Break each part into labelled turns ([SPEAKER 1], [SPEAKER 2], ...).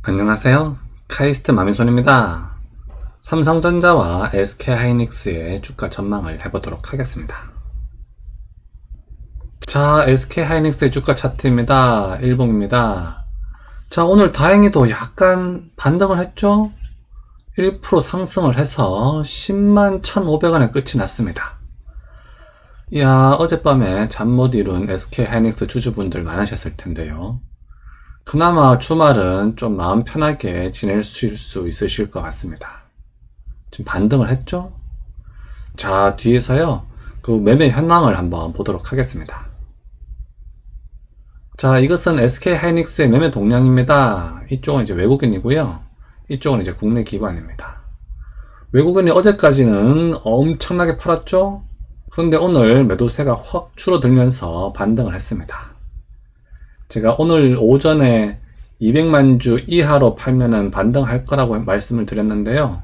[SPEAKER 1] 안녕하세요. 카이스트 마미손입니다. 삼성전자와 SK하이닉스의 주가 전망을 해보도록 하겠습니다. 자, SK하이닉스의 주가 차트입니다. 일봉입니다. 자, 오늘 다행히도 약간 반등을 했죠? 1% 상승을 해서 101,500원에 끝이 났습니다. 이야, 어젯밤에 잠 못 이룬 SK하이닉스 주주분들 많으셨을 텐데요. 그나마 주말은 좀 마음 편하게 지낼 수 있으실 것 같습니다. 지금 반등을 했죠? 자, 뒤에서요, 그 매매 현황을 한번 보도록 하겠습니다. 자, 이것은 SK하이닉스의 매매 동향입니다. 이쪽은 이제 외국인이고요. 이쪽은 이제 국내 기관입니다. 외국인이 어제까지는 엄청나게 팔았죠? 그런데 오늘 매도세가 확 줄어들면서 반등을 했습니다. 제가 오늘 오전에 200만 주 이하로 팔면은 반등할 거라고 말씀을 드렸는데요.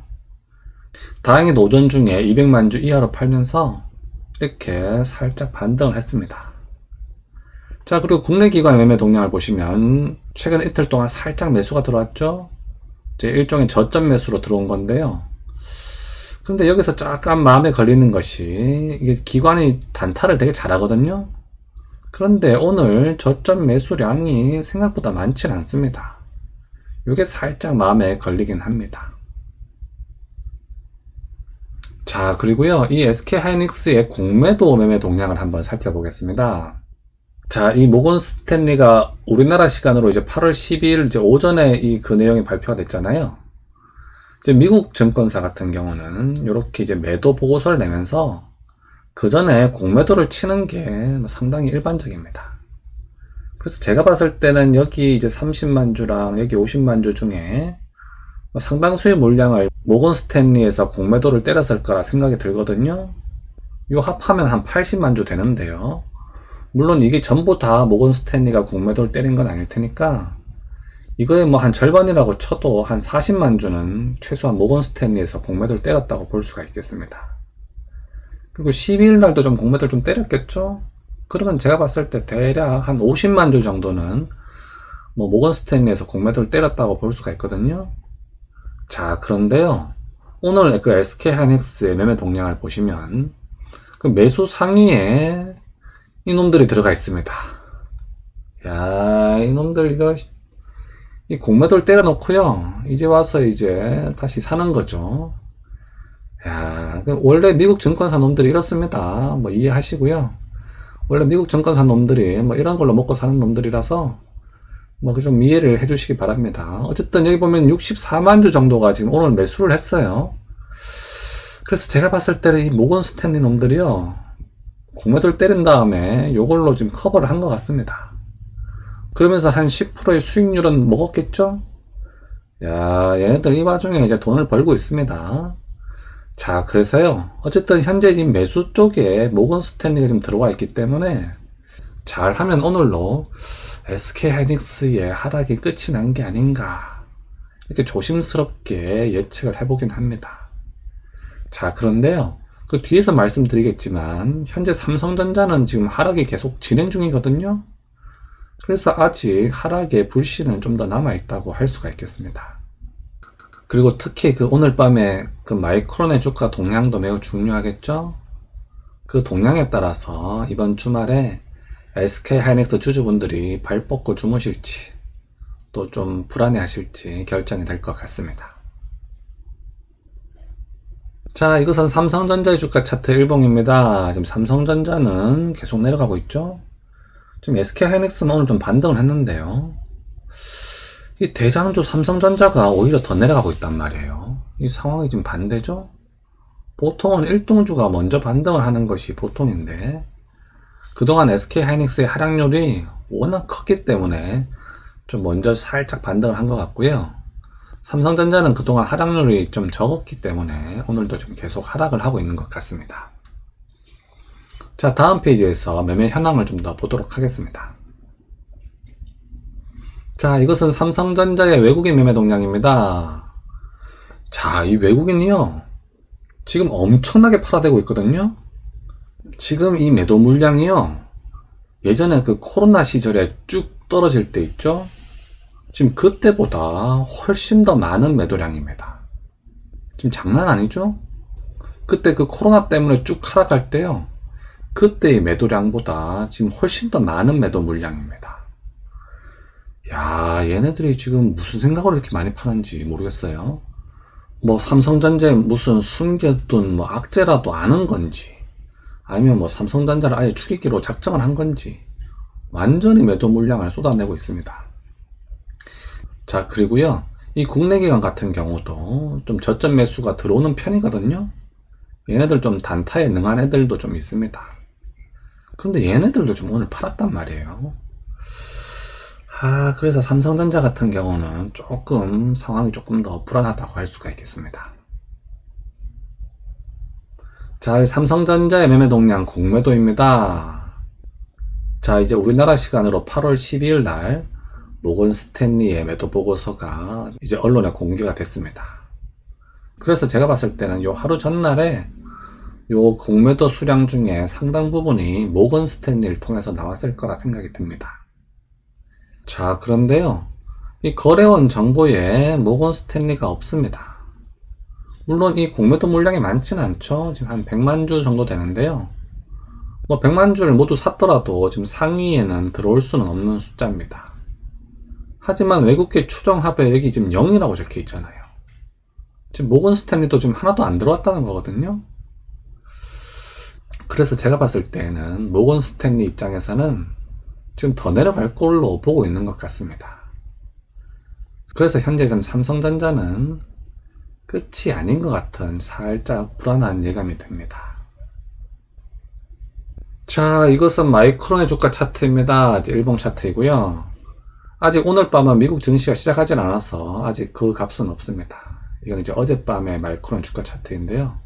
[SPEAKER 1] 다행히도 오전 중에 200만 주 이하로 팔면서 이렇게 살짝 반등을 했습니다. 자, 그리고 국내 기관 매매 동향을 보시면 최근 이틀 동안 살짝 매수가 들어왔죠. 이제 일종의 저점 매수로 들어온 건데요. 근데 여기서 약간 마음에 걸리는 것이 이게 기관이 단타를 되게 잘하거든요. 그런데 오늘 저점 매수량이 생각보다 많진 않습니다. 이게 살짝 마음에 걸리긴 합니다. 자, 그리고요, 이 SK하이닉스의 공매도 매매 동향을 한번 살펴보겠습니다. 자, 이 모건 스탠리가 우리나라 시간으로 이제 8월 12일 이제 오전에 그 내용이 발표가 됐잖아요. 이제 미국 증권사 같은 경우는 이렇게 이제 매도 보고서를 내면서 그 전에 공매도를 치는 게 상당히 일반적입니다. 그래서 제가 봤을 때는 여기 이제 30만 주랑 여기 50만 주 중에 상당수의 물량을 모건 스탠리에서 공매도를 때렸을 거라 생각이 들거든요. 요 합하면 한 80만 주 되는데요. 물론 이게 전부 다 모건 스탠리가 공매도를 때린 건 아닐 테니까 이거의 뭐 한 절반이라고 쳐도 한 40만 주는 최소한 모건 스탠리에서 공매도를 때렸다고 볼 수가 있겠습니다. 그리고 12일 날도 좀 공매도를 좀 때렸겠죠? 그러면 제가 봤을 때 대략 한 50만 주 정도는 뭐 모건 스탠리에서 공매도를 때렸다고 볼 수가 있거든요. 자, 그런데요, 오늘 그 SK하이닉스의 매매 동향을 보시면 그 매수 상위에 이놈들이 들어가 있습니다. 야, 이놈들 이 공매도를 때려놓고요, 이제 와서 이제 다시 사는 거죠. 야, 원래 미국 증권사 놈들이 이렇습니다. 뭐 이해하시고요. 원래 미국 증권사 놈들이 뭐 이런 걸로 먹고 사는 놈들이라서 뭐 좀 이해를 해주시기 바랍니다. 어쨌든 여기 보면 64만 주 정도가 지금 오늘 매수를 했어요. 그래서 제가 봤을 때는 이 모건 스탠리 놈들이요, 공매도를 때린 다음에 요걸로 지금 커버를 한 것 같습니다. 그러면서 한 10%의 수익률은 먹었겠죠? 야, 얘네들 이 와중에 이제 돈을 벌고 있습니다. 자, 그래서요, 어쨌든 현재 이 매수 쪽에 모건 스탠리가 좀 들어와 있기 때문에 잘하면 오늘로 SK하이닉스의 하락이 끝이 난 게 아닌가, 이렇게 조심스럽게 예측을 해보긴 합니다. 자, 그런데요, 그 뒤에서 말씀드리겠지만 현재 삼성전자는 지금 하락이 계속 진행 중이거든요. 그래서 아직 하락의 불씨는 좀 더 남아있다고 할 수가 있겠습니다. 그리고 특히 그 오늘 밤에 그 마이크론의 주가 동향도 매우 중요하겠죠? 그 동향에 따라서 이번 주말에 SK하이닉스 주주분들이 발 뻗고 주무실지 또 좀 불안해 하실지 결정이 될 것 같습니다. 자, 이것은 삼성전자의 주가 차트 일봉입니다. 지금 삼성전자는 계속 내려가고 있죠? 지금 SK하이닉스는 오늘 좀 반등을 했는데요. 이 대장주 삼성전자가 오히려 더 내려가고 있단 말이에요. 이 상황이 지금 반대죠? 보통은 일동주가 먼저 반등을 하는 것이 보통인데 그동안 SK하이닉스의 하락률이 워낙 컸기 때문에 좀 먼저 살짝 반등을 한 것 같고요. 삼성전자는 그동안 하락률이 좀 적었기 때문에 오늘도 좀 계속 하락을 하고 있는 것 같습니다. 자, 다음 페이지에서 매매 현황을 좀 더 보도록 하겠습니다. 자, 이것은 삼성전자의 외국인 매매 동향입니다. 자, 이 외국인이요, 지금 엄청나게 팔아대고 있거든요. 지금 이 매도 물량이요, 예전에 그 코로나 시절에 쭉 떨어질 때 있죠? 지금 그때보다 훨씬 더 많은 매도량입니다. 지금 장난 아니죠? 그때 그 코로나 때문에 쭉 하락할 때요. 그때의 매도량보다 지금 훨씬 더 많은 매도 물량입니다. 야, 얘네들이 지금 무슨 생각으로 이렇게 많이 파는지 모르겠어요. 뭐 삼성전자에 무슨 숨겨둔 뭐 악재라도 아는 건지, 아니면 뭐 삼성전자를 아예 추리기로 작정을 한 건지 완전히 매도 물량을 쏟아내고 있습니다. 자, 그리고요, 이 국내 기관 같은 경우도 좀 저점 매수가 들어오는 편이거든요. 얘네들 좀 단타에 능한 애들도 좀 있습니다. 그런데 얘네들도 좀 오늘 팔았단 말이에요. 그래서 삼성전자 같은 경우는 조금 상황이 조금 더 불안하다고 할 수가 있겠습니다. 자, 삼성전자의 매매 동량 공매도입니다. 자, 이제 우리나라 시간으로 8월 12일 날 모건 스탠리의 매도 보고서가 이제 언론에 공개가 됐습니다. 그래서 제가 봤을 때는 요 하루 전날에 요 공매도 수량 중에 상당 부분이 모건 스탠리를 통해서 나왔을 거라 생각이 듭니다. 자, 그런데요, 이 거래원 정보에 모건 스탠리가 없습니다. 물론 이 공매도 물량이 많지는 않죠. 지금 한 100만 주 정도 되는데요. 뭐 100만 주를 모두 샀더라도 지금 상위에는 들어올 수는 없는 숫자입니다. 하지만 외국계 추정 합에 여기 지금 0이라고 적혀 있잖아요. 지금 모건 스탠리도 지금 하나도 안 들어왔다는 거거든요. 그래서 제가 봤을 때는 모건 스탠리 입장에서는 지금 더 내려갈 걸로 보고 있는 것 같습니다. 그래서 현재 지금 삼성전자는 끝이 아닌 것 같은 살짝 불안한 예감이 듭니다. 자, 이것은 마이크론의 주가 차트입니다. 일봉 차트이고요. 아직 오늘 밤은 미국 증시가 시작하진 않아서 아직 그 값은 없습니다. 이건 이제 어젯밤의 마이크론 주가 차트인데요.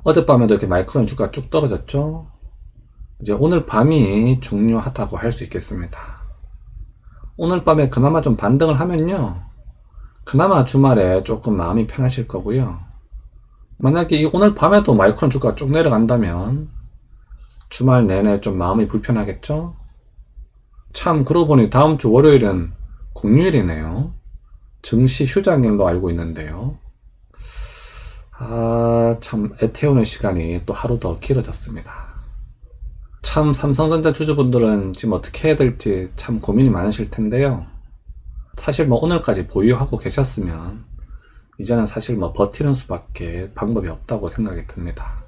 [SPEAKER 1] 어젯밤에도 이렇게 마이크론 주가 쭉 떨어졌죠. 이제 오늘 밤이 중요하다고 할 수 있겠습니다. 오늘 밤에 그나마 좀 반등을 하면요, 그나마 주말에 조금 마음이 편하실 거고요. 만약에 오늘 밤에도 마이크론 주가가 쭉 내려간다면 주말 내내 좀 마음이 불편하겠죠? 참, 그러고 보니 다음 주 월요일은 공휴일이네요. 증시 휴장일로 알고 있는데요. 참 애태우는 시간이 또 하루 더 길어졌습니다. 참 삼성전자 주주분들은 지금 어떻게 해야 될지 참 고민이 많으실 텐데요. 사실 뭐 오늘까지 보유하고 계셨으면 이제는 사실 뭐 버티는 수밖에 방법이 없다고 생각이 듭니다.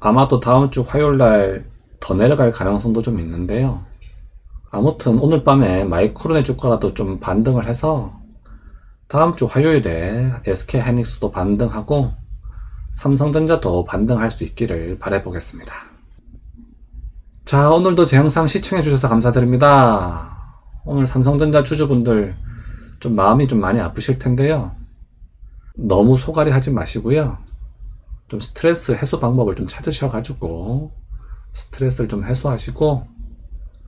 [SPEAKER 1] 아마도 다음 주 화요일날 더 내려갈 가능성도 좀 있는데요. 아무튼 오늘 밤에 마이크론의 주가라도 좀 반등을 해서 다음 주 화요일에 SK하이닉스도 반등하고 삼성전자도 반등할 수 있기를 바라보겠습니다. 자, 오늘도 제 영상 시청해주셔서 감사드립니다. 오늘 삼성전자 주주분들 좀 마음이 좀 많이 아프실 텐데요. 너무 소갈이 하지 마시고요. 좀 스트레스 해소 방법을 좀 찾으셔가지고 스트레스를 좀 해소하시고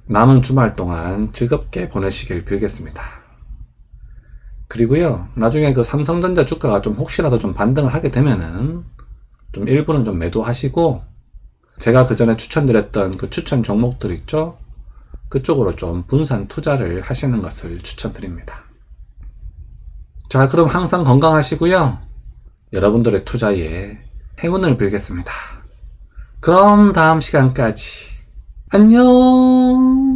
[SPEAKER 1] 남은 주말 동안 즐겁게 보내시길 빌겠습니다. 그리고요, 나중에 그 삼성전자 주가가 좀 혹시라도 좀 반등을 하게 되면은 좀 일부는 좀 매도하시고 제가 그 전에 추천드렸던 그 추천 종목들 있죠? 그쪽으로 좀 분산 투자를 하시는 것을 추천드립니다. 자, 그럼 항상 건강하시고요. 여러분들의 투자에 행운을 빌겠습니다. 그럼 다음 시간까지 안녕!